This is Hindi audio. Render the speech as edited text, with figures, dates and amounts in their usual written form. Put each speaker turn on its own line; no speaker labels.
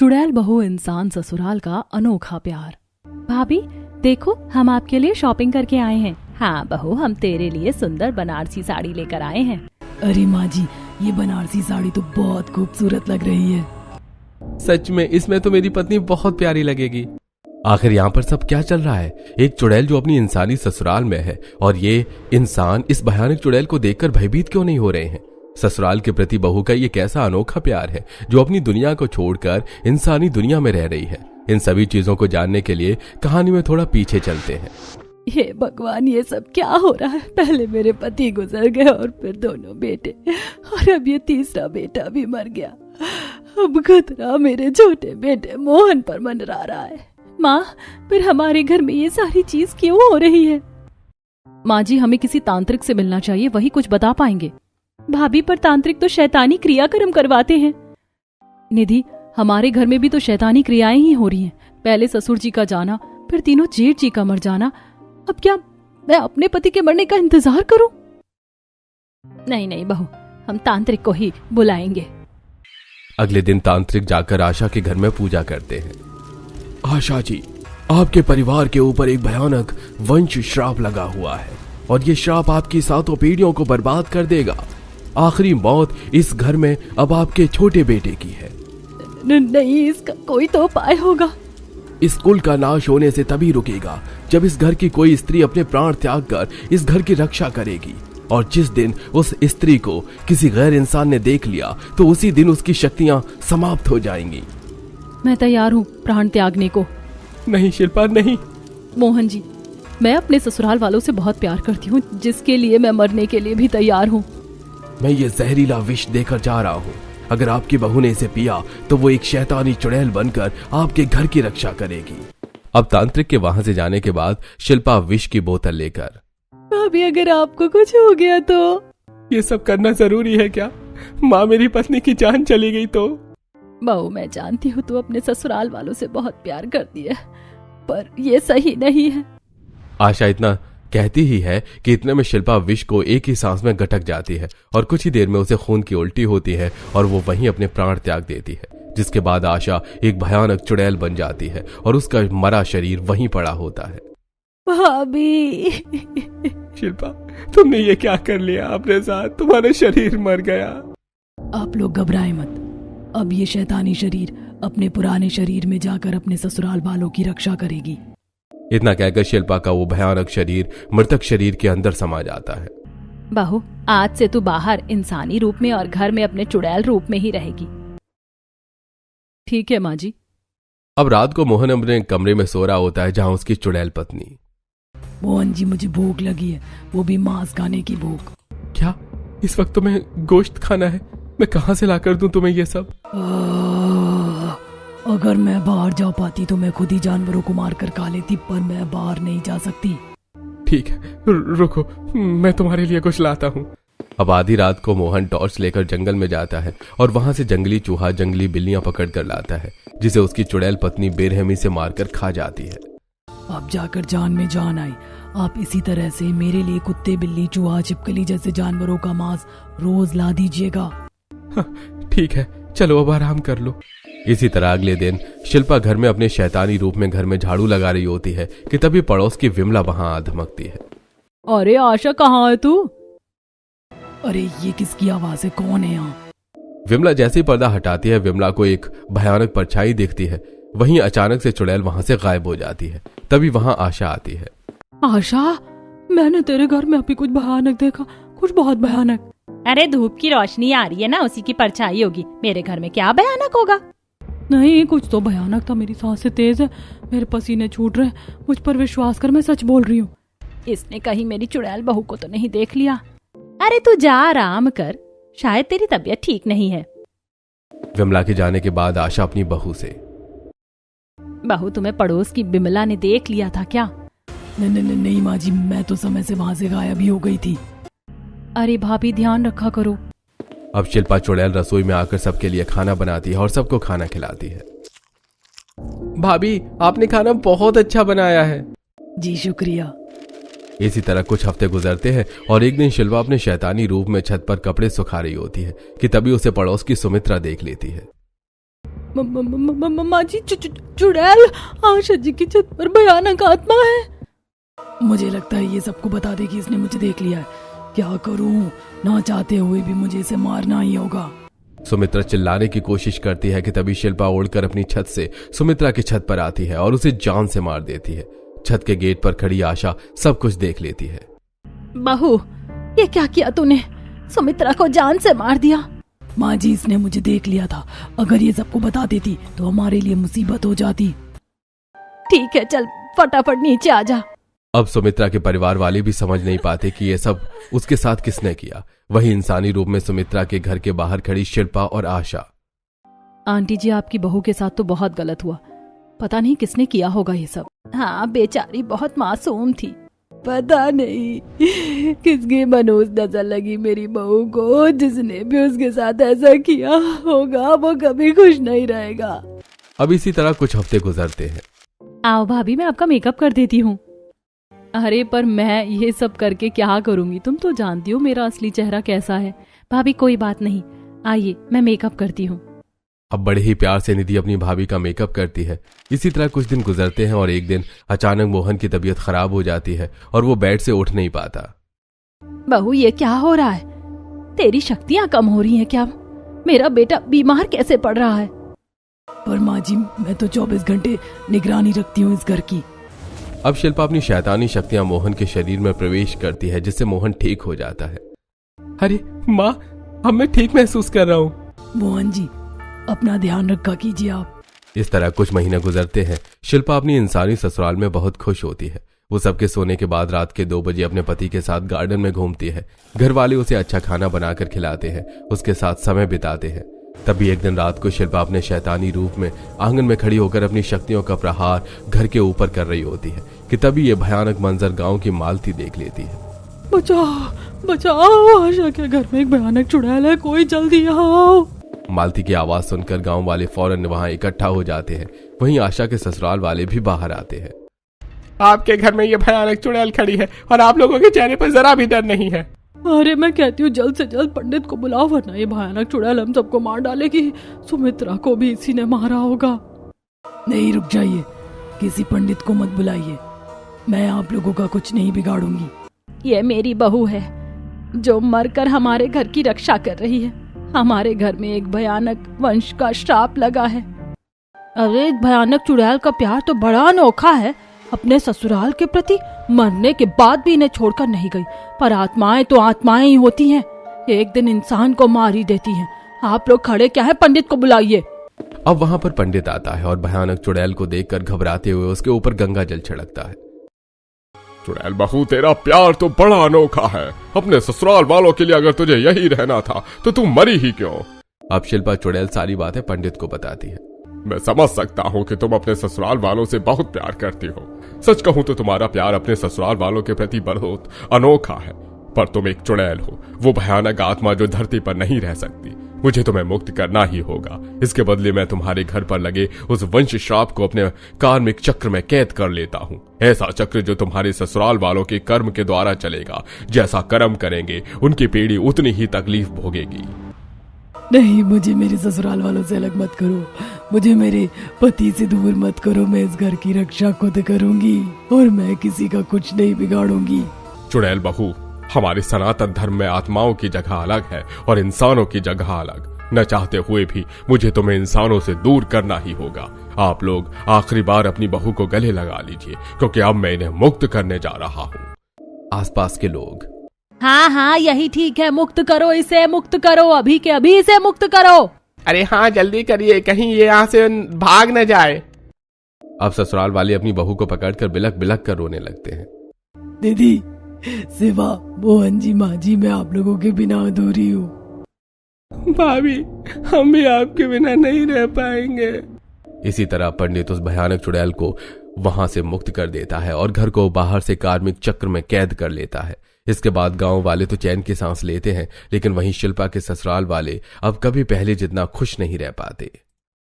चुड़ैल बहू इंसान ससुराल का अनोखा प्यार। भाभी देखो, हम आपके लिए शॉपिंग करके आए हैं। हाँ बहू, हम तेरे लिए सुंदर बनारसी साड़ी लेकर आए हैं।
अरे माँ जी, ये बनारसी साड़ी तो बहुत खूबसूरत लग रही है।
सच में इसमें तो मेरी पत्नी बहुत प्यारी लगेगी। आखिर यहाँ पर सब क्या चल रहा है? एक चुड़ैल जो अपनी इंसानी ससुराल में है, और ये इंसान इस भयानक चुड़ैल को देखकर भयभीत क्यों नहीं हो रहे हैं? ससुराल के प्रति बहू का ये कैसा अनोखा प्यार है जो अपनी दुनिया को छोड़कर इंसानी दुनिया में रह रही है? इन सभी चीजों को जानने के लिए कहानी में थोड़ा पीछे चलते हैं।
हे भगवान, ये सब क्या हो रहा है? पहले मेरे पति गुजर गए और फिर दोनों बेटे, और अब ये तीसरा बेटा भी मर गया। अब खतरा मेरे छोटे बेटे मोहन पर मंडरा रहा है।
माँ, फिर हमारे घर में ये सारी चीज क्यों हो रही है? माँ जी, हमें किसी तांत्रिक से मिलना चाहिए, वही कुछ बता पाएंगे। भाभी, पर तांत्रिक तो शैतानी क्रियाक्रम करवाते हैं। निधि, हमारे घर में भी तो शैतानी क्रियाएं ही हो रही हैं। पहले ससुर जी का जाना, फिर तीनों जेठ जी का मर जाना। अब क्या मैं अपने पति के मरने का इंतजार करूं? नहीं नहीं बहू, हम तांत्रिक को ही बुलाएंगे।
अगले दिन तांत्रिक जाकर आशा के घर में पूजा करते हैं। आशा जी, आपके परिवार के ऊपर एक भयानक वंश श्राप लगा हुआ है, और ये श्राप आपकी 7 पीढ़ियों को बर्बाद कर देगा। आखिरी मौत इस घर में अब आपके छोटे बेटे की है।
नहीं, इसका कोई तो उपाय होगा।
इस कुल का नाश होने से तभी रुकेगा जब इस घर की कोई स्त्री अपने प्राण त्याग कर इस घर की रक्षा करेगी, और जिस दिन उस स्त्री को किसी गैर इंसान ने देख लिया तो उसी दिन उसकी शक्तियां समाप्त हो जाएंगी।
मैं तैयार हूँ प्राण त्यागने को।
नहीं शिल्पा, नहीं।
मोहन जी, मैं अपने ससुराल वालों से बहुत प्यार करती हूँ, जिसके लिए मैं मरने के लिए भी तैयार हूँ।
मैं ये जहरीला विष देकर जा रहा हूँ। अगर आपकी बहू ने इसे पिया तो वो एक शैतानी चुड़ैल बनकर आपके घर की रक्षा करेगी। अब तांत्रिक के वहां से जाने के बाद शिल्पा विष की बोतल लेकर,
भाभी अगर आपको कुछ हो गया तो?
ये सब करना जरूरी है क्या? माँ, मेरी पत्नी की जान चली गई तो?
बहू, मैं जानती हूँ तू अपने ससुराल वालों से बहुत प्यार करती है, पर ये सही नहीं है।
आशा इतना कहती ही है कि इतने में शिल्पा विष को एक ही सांस में गटक जाती है, और कुछ ही देर में उसे खून की उल्टी होती है और वो वहीं अपने प्राण त्याग देती है। जिसके बाद आशा एक भयानक चुड़ैल बन जाती है और उसका मरा शरीर वहीं पड़ा होता है।
भाभी,
शिल्पा, तुमने ये क्या कर लिया अपने साथ? तुम्हारा शरीर मर गया।
आप लोग घबराएं मत। अब ये शैतानी शरीर अपने पुराने शरीर में जाकर अपने ससुराल वालों की रक्षा करेगी।
इतना कहकर शिल्पा का वो भयानक शरीर मृतक शरीर के अंदर समा जाता है।
बहू, आज से तू बाहर इंसानी रूप में और घर में अपने चुड़ैल रूप में ही रहेगी। ठीक है माँ जी।
अब रात को मोहन अपने कमरे में सो रहा होता है, जहाँ उसकी चुड़ैल पत्नी।
मोहन जी, मुझे भूख लगी है, वो भी मांस खाने की भूख।
क्या? इस वक्त तुम्हें गोश्त खाना है? मैं कहाँ से लाकर दूं तुम्हें ये सब?
अगर मैं बाहर जा पाती तो मैं खुद ही जानवरों को मार कर खा लेती, पर मैं बाहर नहीं जा सकती।
ठीक है, रुको, मैं तुम्हारे लिए कुछ लाता हूँ। अब आधी रात को मोहन टॉर्च लेकर जंगल में जाता है और वहां से जंगली चूहा जंगली बिल्लियां पकड़ कर लाता है, जिसे उसकी चुड़ैल पत्नी बेरहमी से मारकर खा जाती है।
अब जाकर जान में जान आई। आप इसी तरह से मेरे लिए कुत्ते, बिल्ली, चूहा, छिपकली जैसे जानवरों का मांस रोज ला दीजिएगा।
ठीक है, चलो अब आराम कर लो। इसी तरह अगले दिन शिल्पा घर में अपने शैतानी रूप में घर में झाड़ू लगा रही होती है कि तभी पड़ोस की विमला वहां आ धमकती है।
अरे आशा, कहाँ है तू?
अरे ये किसकी आवाज है? कौन है यहाँ?
विमला जैसे ही पर्दा हटाती है, विमला को एक भयानक परछाई दिखती है। वहीं अचानक से चुड़ैल वहां से गायब हो जाती है। तभी वहां आशा आती है।
आशा, मैंने तेरे घर में अभी कुछ भयानक देखा, कुछ बहुत भयानक।
अरे धूप की रोशनी आ रही है ना, उसी की परछाई होगी। मेरे घर में क्या भयानक होगा?
नहीं, कुछ तो भयानक था। मेरी सांसें तेज है, मेरे पसीने छूट रहे। मुझ पर विश्वास कर, मैं सच बोल रही हूँ।
इसने कहीं मेरी चुड़ैल बहू को तो नहीं देख लिया? अरे तू जा आराम कर, शायद तेरी तबीयत ठीक नहीं है।
विमला के जाने के बाद आशा अपनी बहू से,
बहू, तुम्हें पड़ोस की बिमला ने देख लिया था क्या?
नहीं माँ जी, मैं तो समय से वहां से गायब ही हो गई थी।
अरे भाभी, ध्यान रखा करो।
अब शिल्पा चुड़ैल रसोई में आकर सबके लिए खाना बनाती है और सबको खाना खिलाती है। भाभी, आपने खाना बहुत अच्छा बनाया है।
जी शुक्रिया।
इसी तरह कुछ हफ्ते गुजरते हैं और एक दिन शिल्पा अपने शैतानी रूप में छत पर कपड़े सुखा रही होती है कि तभी उसे पड़ोस की सुमित्रा देख लेती है।
माँ जी, चुड़ैल आशा जी की छत पर भयानक आत्मा है। मुझे लगता है ये सबको बता दे कि इसने मुझे देख लिया है। क्या करूं, ना चाहते हुए भी मुझे इसे मारना ही होगा।
सुमित्रा चिल्लाने की कोशिश करती है कि तभी शिल्पा उड़कर अपनी छत से सुमित्रा की छत पर आती है और उसे जान से मार देती है। छत के गेट पर खड़ी आशा सब कुछ देख लेती है।
बहू, ये क्या किया तूने? सुमित्रा को जान से मार दिया।
माँ जी, इसने मुझे देख लिया था। अगर ये सबको बता देती तो हमारे लिए मुसीबत हो जाती।
ठीक है, चल फटाफट नीचे आ जा।
अब सुमित्रा के परिवार वाले भी समझ नहीं पाते कि ये सब उसके साथ किसने किया। वही इंसानी रूप में सुमित्रा के घर के बाहर खड़ी शिल्पा और आशा।
आंटी जी, आपकी बहू के साथ तो बहुत गलत हुआ। पता नहीं किसने किया होगा ये सब।
हाँ, बेचारी बहुत मासूम थी।
पता नहीं किसकी मनहूस नजर लगी मेरी बहू को। जिसने भी उसके साथ ऐसा किया होगा वो कभी खुश नहीं रहेगा।
अब इसी तरह कुछ हफ्ते गुजरते हैं।
आओ भाभी, मैं आपका मेकअप कर देती हूँ। अरे पर मैं ये सब करके क्या करूंगी? तुम तो जानती हो मेरा असली चेहरा कैसा है। भाभी कोई बात नहीं, आइए मैं मेकअप करती हूँ।
अब बड़े ही प्यार से निधि अपनी भाभी का मेकअप करती है। इसी तरह कुछ दिन गुजरते हैं और एक दिन अचानक मोहन की तबीयत खराब हो जाती है और वो बेड से उठ नहीं पाता।
बहू, ये क्या हो रहा है? तेरी शक्तियाँ कम हो रही हैं क्या? मेरा बेटा बीमार कैसे पड़ रहा है?
पर माँ जी, मैं तो 24 घंटे निगरानी रखती हूँ इस घर की।
अब शिल्पा अपनी शैतानी शक्तियां मोहन के शरीर में प्रवेश करती है, जिससे मोहन ठीक हो जाता है। अरे माँ, अब मैं ठीक महसूस कर रहा हूँ।
मोहन जी, अपना ध्यान रखा कीजिए आप।
इस तरह कुछ महीने गुजरते हैं। शिल्पा अपनी इंसानी ससुराल में बहुत खुश होती है। वो सबके सोने के बाद रात के 2 बजे अपने पति के साथ गार्डन में घूमती है। घर वाले उसे अच्छा खाना बनाकर खिलाते हैं, उसके साथ समय बिताते हैं। तभी एक दिन रात को शिल्पा अपने शैतानी रूप में आंगन में खड़ी होकर अपनी शक्तियों का प्रहार घर के ऊपर कर रही होती है कि तभी ये भयानक मंजर गांव की मालती देख लेती है।
बचाओ बचाओ, आशा के घर में एक भयानक चुड़ैल है, कोई जल्दी आओ।
मालती की आवाज सुनकर गांव वाले फौरन वहां इकट्ठा हो जाते हैं। वहीं आशा के ससुराल वाले भी बाहर आते हैं।
आपके घर में ये भयानक चुड़ैल खड़ी है और आप लोगों के चेहरे पर जरा भी डर नहीं है।
अरे मैं कहती हूँ जल्द से जल्द पंडित को बुलाओ, वरना ये भयानक चुड़ैल हम सबको मार डालेगी। सुमित्रा को भी इसी ने मारा होगा। नहीं, रुक जाइए, किसी पंडित को मत बुलाइए। मैं आप लोगों का कुछ नहीं बिगाड़ूंगी।
ये मेरी बहू है जो मरकर हमारे घर की रक्षा कर रही है। हमारे घर में एक भयानक वंश का श्राप लगा है।
अरे भयानक चुड़ैल का प्यार तो बड़ा अनोखा है। अपने ससुराल के प्रति मरने के बाद भी इन्हें छोड़कर नहीं गई। पर आत्माएं तो आत्माएं ही होती हैं, एक दिन इंसान को मार ही देती हैं। आप लोग खड़े क्या है? पंडित को बुलाइए।
अब वहां पर पंडित आता है और भयानक चुड़ैल को देखकर घबराते हुए उसके ऊपर गंगा जल छिड़कता है।
चुड़ैल बहू, तेरा प्यार तो बड़ा अनोखा है। अपने ससुराल वालों के लिए अगर तुझे यही रहना था तो तू मरी ही क्यों?
अब शिल्पा चुड़ैल सारी बातें पंडित को बताती है।
मैं समझ सकता हूँ कि तुम अपने ससुराल वालों से बहुत प्यार करती हो। सच कहूँ तो तुम्हारा प्यार अपने ससुराल वालों के प्रति बहुत अनोखा है। पर तुम एक चुड़ैल हो, वो भयानक आत्मा जो धरती पर नहीं रह सकती। मुझे तुम्हें मुक्त करना ही होगा। इसके बदले मैं तुम्हारे घर पर लगे उस वंश श्राप को अपने कार्मिक चक्र में कैद कर लेता हूँ। ऐसा चक्र जो तुम्हारे ससुराल वालों के कर्म के द्वारा चलेगा। जैसा कर्म करेंगे उनकी पीढ़ी उतनी ही तकलीफ भोगेगी।
नहीं, मुझे मेरे ससुराल वालों से अलग मत करो। मुझे मेरे पति से दूर मत करो। मैं इस घर की रक्षा खुद करूंगी और मैं किसी का कुछ नहीं बिगाड़ूंगी।
चुड़ैल बहू, हमारे सनातन धर्म में आत्माओं की जगह अलग है और इंसानों की जगह अलग। न चाहते हुए भी मुझे तुम्हें इंसानों से दूर करना ही होगा। आप लोग आखिरी बार अपनी बहू को गले लगा लीजिए, क्योंकि अब मैं इन्हें मुक्त करने जा रहा हूँ।
आसपास के लोग,
हाँ हाँ, यही ठीक है, मुक्त करो इसे, मुक्त करो, अभी के अभी इसे मुक्त करो।
अरे हाँ, जल्दी करिए, कहीं ये यहाँ से भाग न जाए।
अब ससुराल वाले अपनी बहू को पकड़कर बिलक बिलक कर रोने लगते हैं।
दीदी, शिवा, मोहन जी, माँ जी, मैं आप लोगों के बिना अधूरी हूँ।
भाभी, हम भी आपके बिना नहीं रह पाएंगे।
इसी तरह पंडित उस भयानक चुड़ैल को वहां से मुक्त कर देता है और घर को बाहर से कार्मिक चक्र में कैद कर लेता है। इसके बाद गांव वाले तो चैन की सांस लेते हैं, लेकिन वहीं शिल्पा के ससुराल वाले अब कभी पहले जितना खुश नहीं रह पाते।